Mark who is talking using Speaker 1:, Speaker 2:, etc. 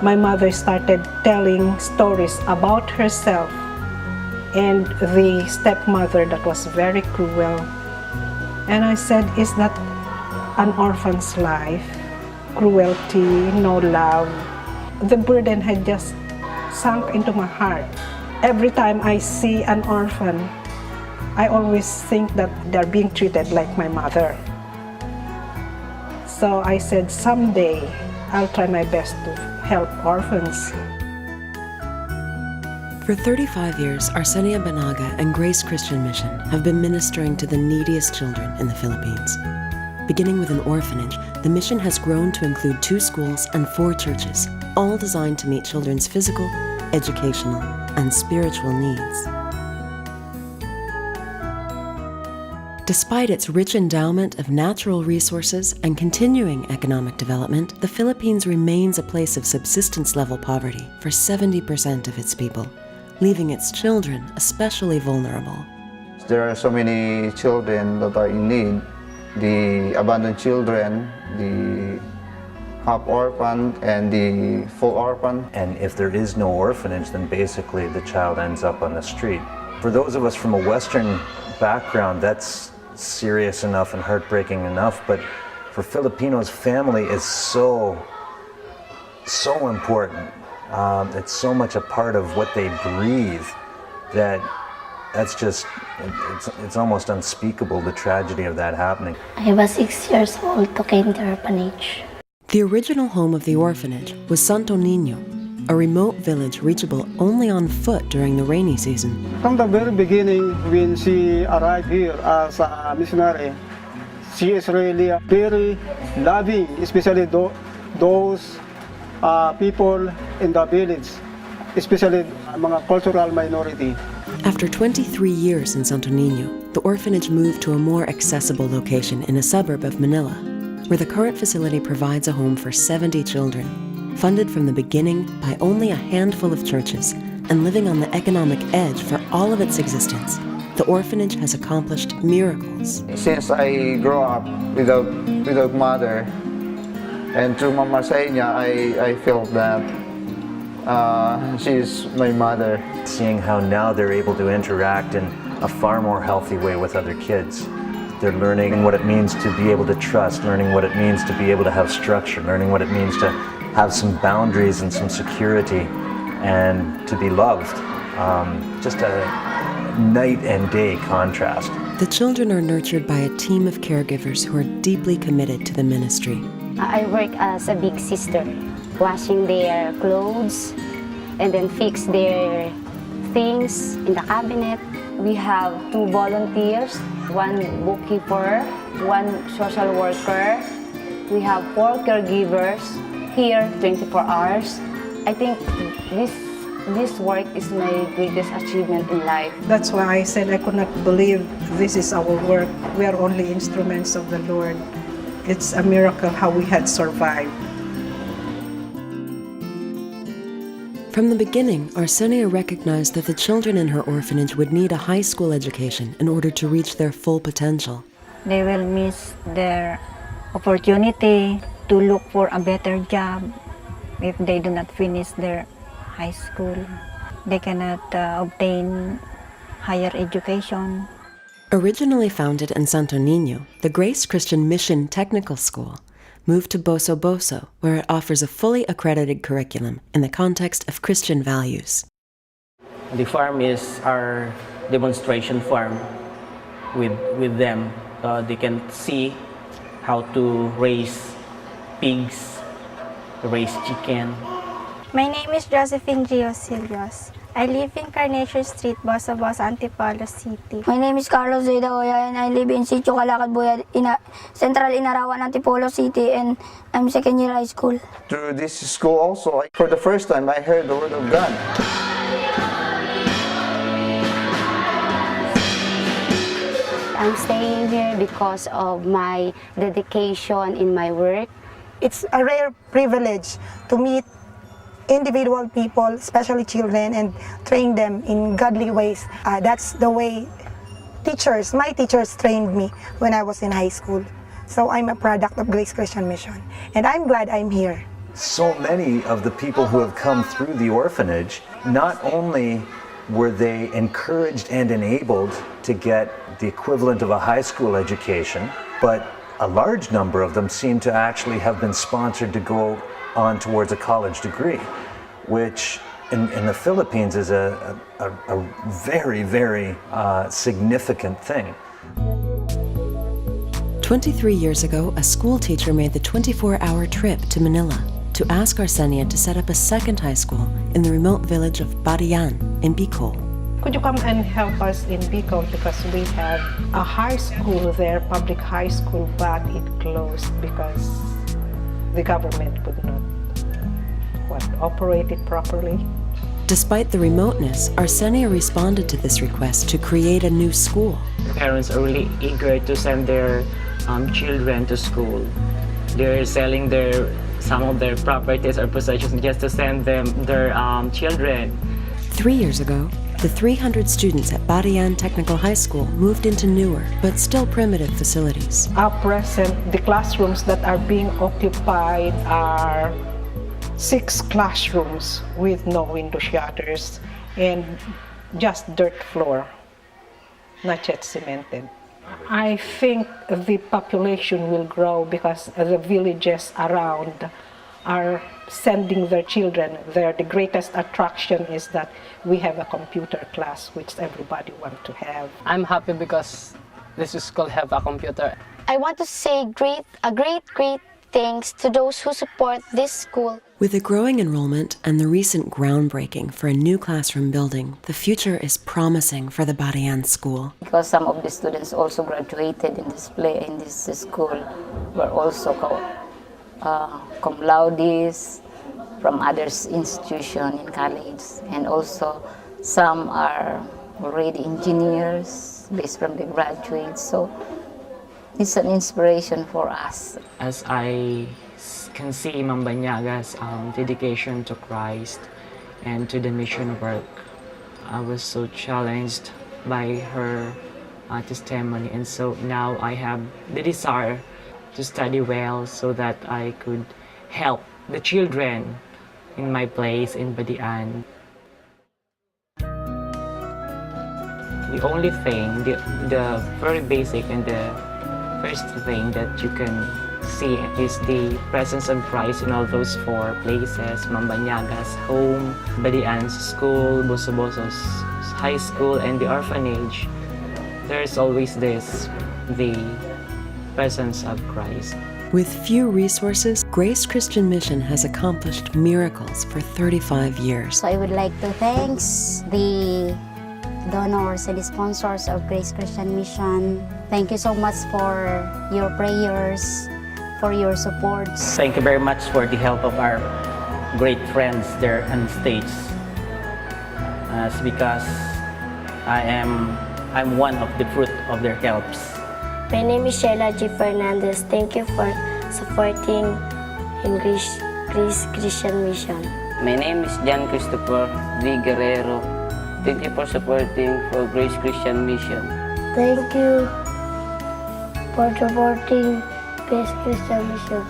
Speaker 1: my mother started telling stories about herself and the stepmother that was very cruel. And I said, is that an orphan's life? Cruelty, no love. The burden had just sunk into my heart. Every time I see an orphan, I always think that they're being treated like my mother. So I said, someday I'll try my best to help orphans.
Speaker 2: For 35 years, Arsenia Banaga and Grace Christian Mission have been ministering to the neediest children in the Philippines. Beginning with an orphanage, the mission has grown to include 2 schools and 4 churches, all designed to meet children's physical, educational, and spiritual needs. Despite its rich endowment of natural resources and continuing economic development, the Philippines remains a place of subsistence-level poverty for 70% of its people, leaving its children especially vulnerable.
Speaker 3: There are so many children that are in need. The abandoned children, the half-orphan, and the full orphan.
Speaker 4: And if there is no orphanage, then basically the child ends up on the street. For those of us from a Western background, that's serious enough and heartbreaking enough, but for Filipinos, family is so important. It's so much a part of what they breathe that it's almost unspeakable, the tragedy of that happening.
Speaker 5: I was 6 years old to came to orphanage.
Speaker 2: The original home of the orphanage was Santo Niño, a remote village reachable only on foot during the rainy season.
Speaker 6: From the very beginning, when she arrived here as a missionary, she is really very loving, especially those people in the village, especially mga cultural minority.
Speaker 2: After 23 years in Santo Niño, the orphanage moved to a more accessible location in a suburb of Manila, where the current facility provides a home for 70 children, funded from the beginning by only a handful of churches and living on the economic edge for all of its existence. The orphanage has accomplished miracles.
Speaker 3: Since I grew up without mother, and through Mama Senya, I feel that she's my mother.
Speaker 4: Seeing how now they're able to interact in a far more healthy way with other kids. They're learning what it means to be able to trust, learning what it means to be able to have structure, learning what it means to have some boundaries and some security and to be loved. Just a night and day contrast.
Speaker 2: The children are nurtured by a team of caregivers who are deeply committed to the ministry.
Speaker 7: I work as a big sister, washing their clothes and then fix their things in the cabinet. We have 2 volunteers, 1 bookkeeper, 1 social worker. We have 4 caregivers here 24 hours. I think this work is my greatest achievement in life.
Speaker 1: That's why I said I could not believe this is our work. We are only instruments of the Lord. It's a miracle how we had survived.
Speaker 2: From the beginning, Arsenia recognized that the children in her orphanage would need a high school education in order to reach their full potential.
Speaker 8: They will miss their opportunity to look for a better job if they do not finish their high school. They cannot obtain higher education.
Speaker 2: Originally founded in Santo Niño, the Grace Christian Mission Technical School moved to Boso Boso, where it offers a fully accredited curriculum in the context of Christian values.
Speaker 9: The farm is our demonstration farm with them. They can see how to raise pigs, raise chicken.
Speaker 10: My name is Josephine Giosilios. I live in Carnation Street, Boso Boso, Antipolo City.
Speaker 5: My name is Carlos Zeda Oya and I live in Sitio Calacad Buya, Central Inarawan, Antipolo City, and I'm second year high school.
Speaker 3: Through this school also, for the first time, I heard the word of God.
Speaker 7: I'm staying here because of my dedication in my work.
Speaker 11: It's a rare privilege to meet individual people, especially children, and train them in godly ways. That's the way my teachers trained me when I was in high school. So I'm a product of Grace Christian Mission, and I'm glad I'm here
Speaker 4: so many of the people who have come through the orphanage, not only were they encouraged and enabled to get the equivalent of a high school education, but a large number of them seem to actually have been sponsored to go on towards a college degree, which in the Philippines is a very, very significant thing.
Speaker 2: 23 years ago, a school teacher made the 24-hour trip to Manila to ask Arsenia to set up a second high school in the remote village of Barian in Bicol.
Speaker 1: Could you come and help us in Bicol, because we have a high school there, public high school, but it closed because the government would not operate it properly.
Speaker 2: Despite the remoteness, Arsenia responded to this request to create a new school.
Speaker 12: Parents are really eager to send their children to school. They're selling some of their properties or possessions just to send them their children.
Speaker 2: 3 years ago, the 300 students at Barian Technical High School moved into newer but still primitive facilities.
Speaker 1: At present, the classrooms that are being occupied are 6 classrooms with no window shutters and just dirt floor, not yet cemented. I think the population will grow because the villages around are sending their children there. The greatest attraction is that we have a computer class, which everybody wants to have.
Speaker 12: I'm happy because this school have a computer.
Speaker 5: I want to say great thanks to those who support this school.
Speaker 2: With the growing enrollment and the recent groundbreaking for a new classroom building, the future is promising for the Barian school.
Speaker 7: Because some of the students also graduated in this school, were also cum laudes from other institutions in college, and also some are already engineers based from the graduates. So it's an inspiration for us.
Speaker 12: As I can see Ma'am Banyaga's dedication to Christ and to the mission work, I was so challenged by her testimony, and so now I have the desire to study well so that I could help the children in my place in Badian. The only thing, the very basic and the first thing that you can see is the presence of Christ in all those 4 places: Ma'am Banyaga's home, Badian's school, Bosoboso's high school, and the orphanage. There's always the presence of Christ.
Speaker 2: With few resources, Grace Christian Mission has accomplished miracles for 35 years.
Speaker 7: So I would like to thank the donors and the sponsors of Grace Christian Mission. Thank you so much for your prayers, for your support.
Speaker 9: Thank you very much for the help of our great friends there on stage. It's because I'm one of the fruit of their helps.
Speaker 10: My name is Sheila G. Fernandez. Thank you for supporting in Grace Christian Mission.
Speaker 12: My name is John Christopher V. Guerrero. Thank you for supporting for Grace Christian Mission.
Speaker 10: Thank you for supporting Grace Christian Mission.